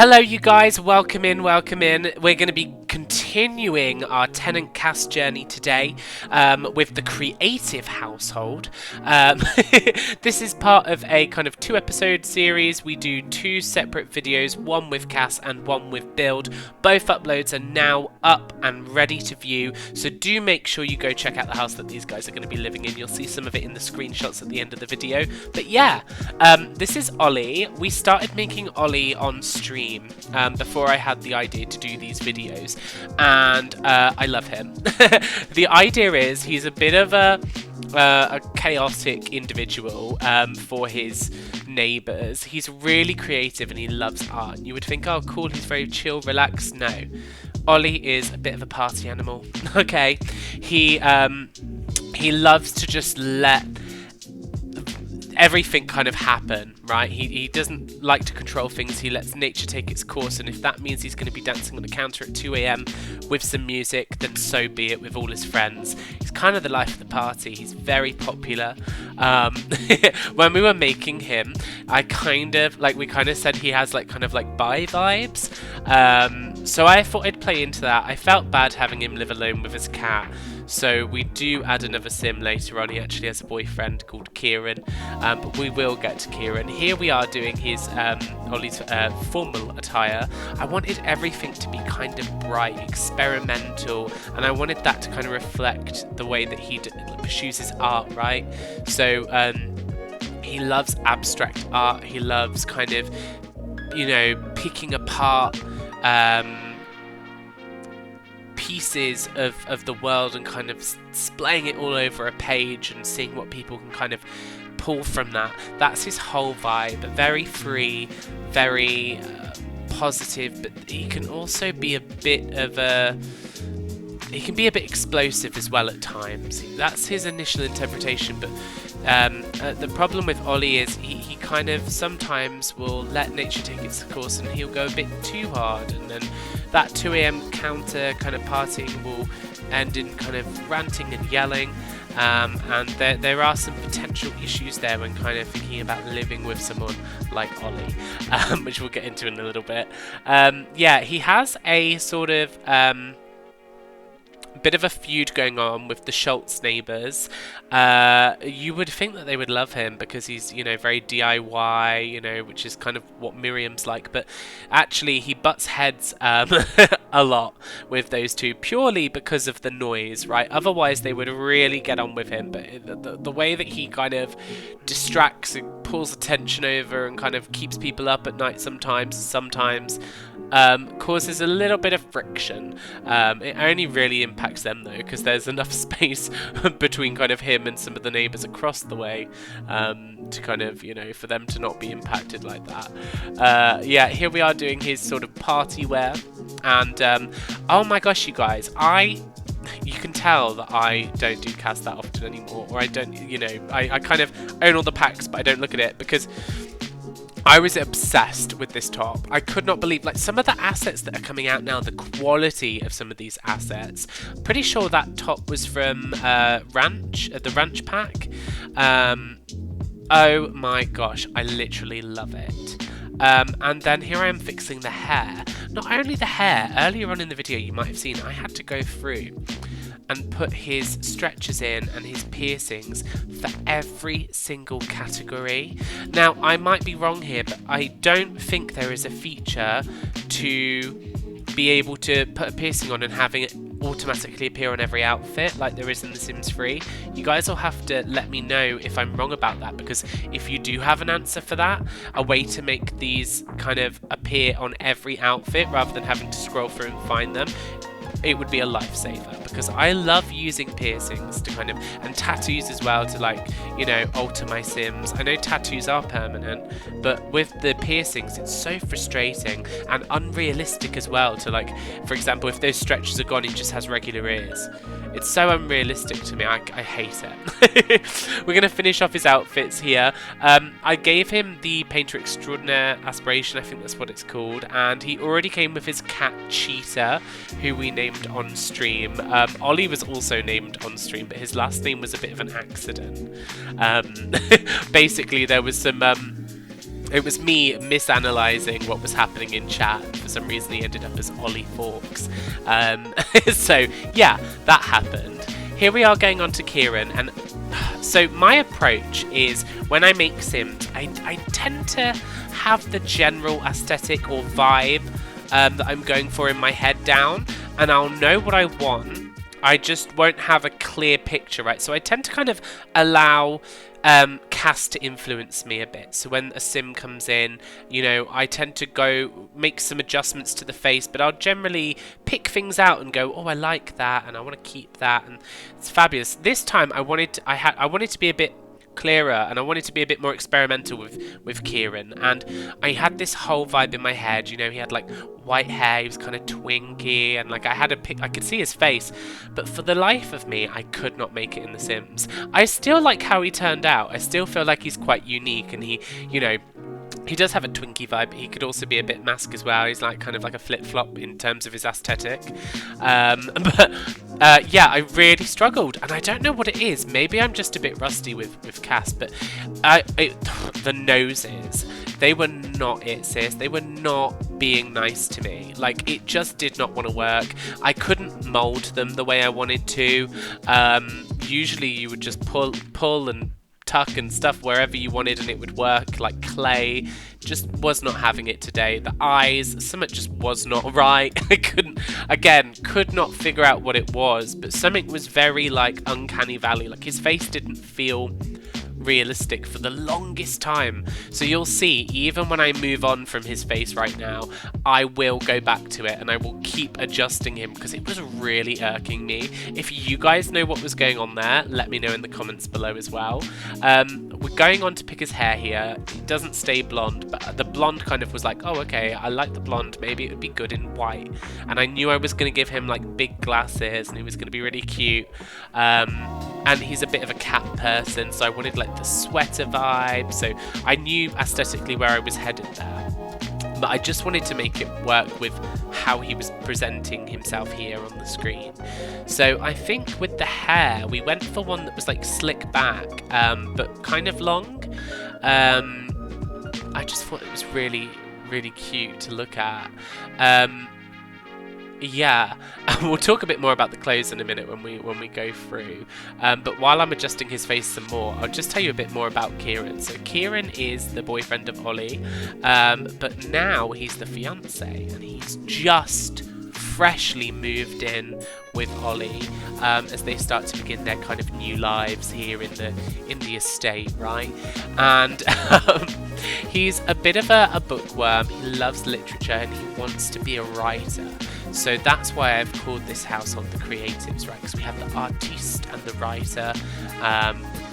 Hello you guys, welcome in, welcome in. We're going to be continuing our Tenant CAS journey today with the creative household. This is part of a kind of 2-episode series. We do 2 separate videos, one with CAS and one with build. Both uploads are now up and ready to view, so do make sure you go check out the house that these guys are going to be living in. You'll see some of it in the screenshots at the end of the video. But yeah, this is Ollie. We started making Ollie on stream before I had the idea to do these videos, and I love him. The idea is he's a bit of a chaotic individual for his neighbours. He's really creative and he loves art. And you would think, oh cool, he's very chill, relaxed. No, Ollie is a bit of a party animal. Okay, he loves to just let everything kind of happen, right? He doesn't like to control things. He lets nature take its course, and if that means he's going to be dancing on the counter at 2 a.m. with some music, then so be it, with all his friends. He's kind of the life of the party. He's very popular. When we were making him, we kind of said he has kind of bi vibes. So I thought I'd play into that. I felt bad having him live alone with his cat. So we do add another sim later on. He actually has a boyfriend called Kieran, but we will get to Kieran. Here we are doing his Ollie's formal attire. I wanted everything to be kind of bright, experimental, and I wanted that to kind of reflect the way that he pursues his art, right? So he loves abstract art. He loves kind of, picking apart pieces of the world and kind of splaying it all over a page and seeing what people can kind of pull from that. That's his whole vibe. Very free, very positive, but he can also be a bit explosive as well at times. That's his initial interpretation, but the problem with Ollie is he kind of sometimes will let nature take its course and he'll go a bit too hard, and then that 2 a.m. counter kind of partying will end in kind of ranting and yelling, and there are some potential issues there when kind of thinking about living with someone like Ollie, which we'll get into in a little bit. Yeah, he has a sort of bit of a feud going on with the Schultz neighbours. You would think that they would love him because he's, very DIY, which is kind of what Miriam's like, but actually he butts heads a lot with those two purely because of the noise, right? Otherwise they would really get on with him, but the way that he kind of distracts and pulls attention over and kind of keeps people up at night sometimes causes a little bit of friction. It only really impacts them though, because there's enough space between kind of him and some of the neighbours across the way to kind of, for them to not be impacted like that. Yeah, here we are doing his sort of party wear, and oh my gosh, you guys, you can tell that I don't do CAS that often anymore, or I don't, I kind of own all the packs, but I don't look at it because I was obsessed with this top. I could not believe, some of the assets that are coming out now, the quality of some of these assets. Pretty sure that top was from the Ranch pack. Oh my gosh, I literally love it. And then here I am fixing the hair. Not only the hair, earlier on in the video you might have seen I had to go through and put his stretches in and his piercings for every single category. Now, I might be wrong here, but I don't think there is a feature to be able to put a piercing on and having it automatically appear on every outfit like there is in The Sims 3. You guys will have to let me know if I'm wrong about that, because if you do have an answer for that, a way to make these kind of appear on every outfit rather than having to scroll through and find them, it would be a lifesaver, because I love using piercings to kind of, and tattoos as well, to alter my Sims. I know tattoos are permanent, but with the piercings it's so frustrating and unrealistic as well to for example, if those stretches are gone, he just has regular ears. It's so unrealistic to me. I hate it. We're going to finish off his outfits here. I gave him the Painter Extraordinaire aspiration, I think that's what it's called, and he already came with his cat Cheetah, who we named on stream. Ollie was also named on stream, but his last name was a bit of an accident. Basically, there was some It was me misanalyzing what was happening in chat. For some reason, he ended up as Ollie Fawkes. So, yeah, that happened. Here we are going on to Kieran, and so my approach is when I make Sims, I tend to have the general aesthetic or vibe that I'm going for in my head down, and I'll know what I want. I just won't have a clear picture, right? So I tend to kind of allow CAS to influence me a bit. So when a sim comes in, you know, I tend to go make some adjustments to the face, but I'll generally pick things out and go, oh, I like that, and I want to keep that, and it's fabulous. This time I wanted to be a bit clearer, and I wanted to be a bit more experimental with Kieran, and I had this whole vibe in my head. You know, he had like white hair, he was kind of twinky, and like I could see his face, but for the life of me I could not make it in The Sims. I still like how he turned out. I still feel like he's quite unique, and he, you know, he does have a twinky vibe, but he could also be a bit mask as well. He's like kind of like a flip-flop in terms of his aesthetic. Yeah, I really struggled, and I don't know what it is. Maybe I'm just a bit rusty with CAS, but the noses, they were not it, sis. They were not being nice to me. Like, it just did not want to work. I couldn't mold them the way I wanted to. Usually you would just pull and tuck and stuff wherever you wanted and it would work like clay. Just was not having it today. The eyes, something just was not right. I could not figure out what it was, but something was very like uncanny valley. Like, his face didn't feel realistic for the longest time. So you'll see, even when I move on from his face right now, I will go back to it and I will keep adjusting him because it was really irking me. If you guys know what was going on there, let me know in the comments below as well. We're going on to pick his hair here. It doesn't stay blonde, but the blonde kind of was like, oh, okay, I like the blonde, maybe it would be good in white. And I knew I was going to give him like big glasses and he was going to be really cute. And he's a bit of a cat person, so I wanted like the sweater vibe, so I knew aesthetically where I was headed there, but I just wanted to make it work with how he was presenting himself here on the screen. So I think with the hair, we went for one that was like slick back, but kind of long. I just thought it was really, really cute to look at. Yeah, and we'll talk a bit more about the clothes in a minute when we go through. But while I'm adjusting his face some more, I'll just tell you a bit more about Kieran. So Kieran is the boyfriend of Ollie, but now he's the fiance, and he's just freshly moved in with Ollie as they start to begin their kind of new lives here in the estate, right? And he's a bit of a bookworm. He loves literature and he wants to be a writer. So that's why I've called this household the Creatives, right? Because we have the artiste and the writer.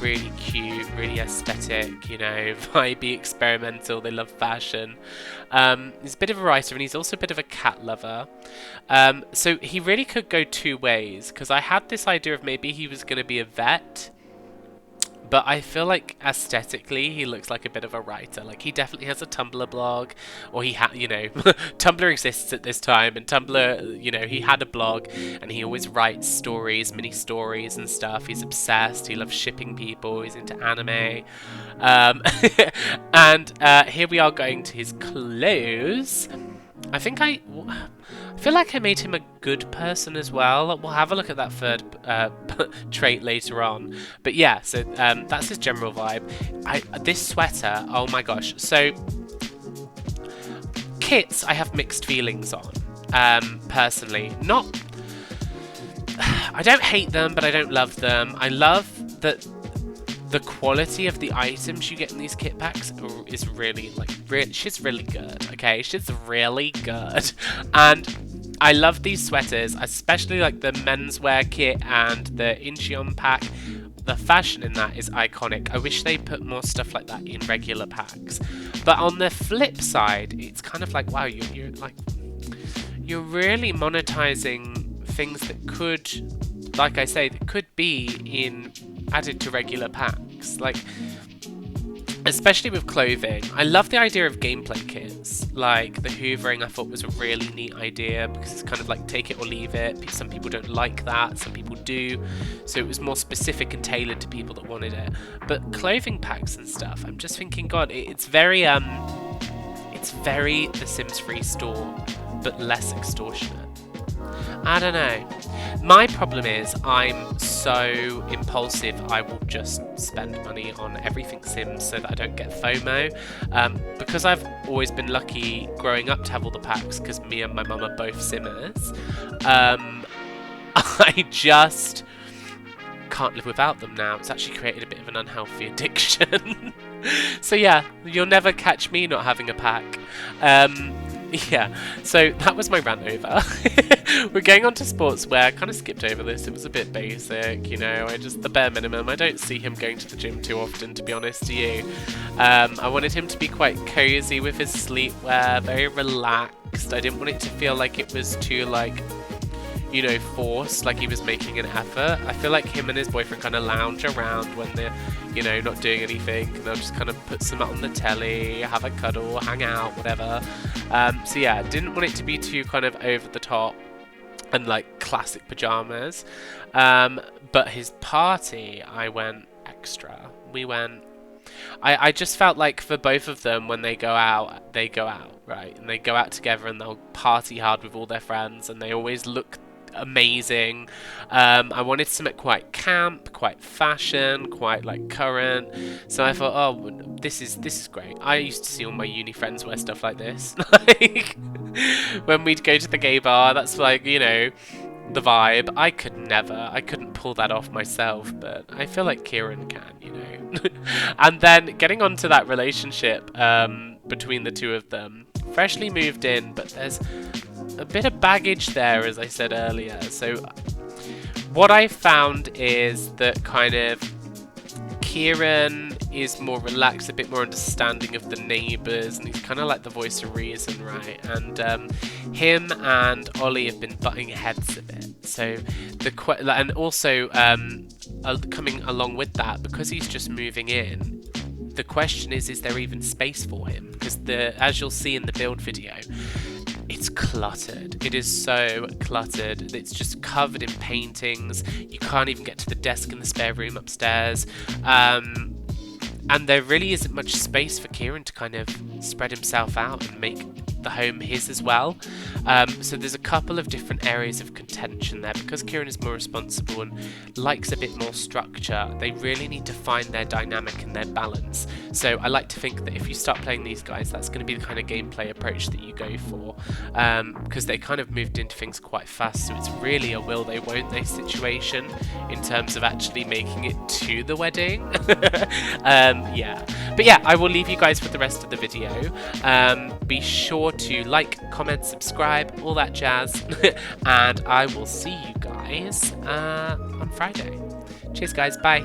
Really cute, really aesthetic, you know, vibey, experimental. They love fashion. He's a bit of a writer and he's also a bit of a cat lover. So he really could go two ways, because I had this idea of maybe he was going to be a vet, but I feel like aesthetically he looks like a bit of a writer. Like, he definitely has a Tumblr blog, or he had, you know, Tumblr exists at this time, and Tumblr, you know, he had a blog, and he always writes stories, mini stories and stuff. He's obsessed. He loves shipping people. He's into anime. And here we are going to his clothes. I think I feel like I made him a good person as well. We'll have a look at that third trait later on. But yeah, so that's his general vibe. This sweater, oh my gosh. So kits I have mixed feelings on, personally. I don't hate them, but I don't love them. I love that the quality of the items you get in these kit packs is really, like, she's really good, okay? She's really good. And I love these sweaters, especially like the menswear kit and the Incheon pack. The fashion in that is iconic. I wish they put more stuff like that in regular packs. But on the flip side, it's kind of like, wow, you're really monetizing things that could, like I say, that could be added to regular packs. Like, especially with clothing. I love the idea of gameplay kits. Like the hoovering, I thought was a really neat idea because it's kind of like take it or leave it. Some people don't like that, some people do. So it was more specific and tailored to people that wanted it. But clothing packs and stuff, I'm just thinking, God, it's very The Sims 3 store, but less extortionate. I don't know. My problem is I'm so impulsive, I will just spend money on everything Sims so that I don't get FOMO. Because I've always been lucky growing up to have all the packs because me and my mum are both Simmers, I just can't live without them now. It's actually created a bit of an unhealthy addiction. So yeah, you'll never catch me not having a pack. Yeah, so that was my rant over. We're going on to sportswear. I kind of skipped over this. It was a bit basic, you know, the bare minimum. I don't see him going to the gym too often, to be honest to you. I wanted him to be quite cozy with his sleepwear, very relaxed. I didn't want it to feel like it was too, like, you know, forced, like he was making an effort. I feel like him and his boyfriend kind of lounge around when they're, you know, not doing anything, and they'll just kind of put some on the telly, have a cuddle, hang out, whatever. So yeah, didn't want it to be too kind of over the top and like classic pajamas. But his party, I went extra. I just felt like for both of them, when they go out, right? And they go out together and they'll party hard with all their friends, and they always look amazing. I wanted something quite camp, quite fashion, quite like current. So I thought, oh, this is great. I used to see all my uni friends wear stuff like this. Like when we'd go to the gay bar, that's like, you know, the vibe. I couldn't pull that off myself, but I feel like Kieran can, you know. And then getting onto that relationship between the two of them, freshly moved in, but there's a bit of baggage there, as I said earlier. So what I found is that kind of Kieran is more relaxed, a bit more understanding of the neighbours, and he's kind of like the voice of reason, right? And him and Ollie have been butting heads a bit. So and also coming along with that, because he's just moving in, the question is there even space for him? Because as you'll see in the build video, it's cluttered. It is so cluttered. It's just covered in paintings. You can't even get to the desk in the spare room upstairs. And there really isn't much space for Kieran to kind of spread himself out and make the home his as well. So there's a couple of different areas of contention there. Because Kieran is more responsible and likes a bit more structure, they really need to find their dynamic and their balance. So I like to think that if you start playing these guys, that's going to be the kind of gameplay approach that you go for, because they kind of moved into things quite fast, so it's really a will they won't they situation in terms of actually making it to the wedding. Yeah, but yeah, I will leave you guys for the rest of the video. Be sure to like, comment, subscribe, all that jazz, and I will see you guys on Friday. Cheers guys, bye.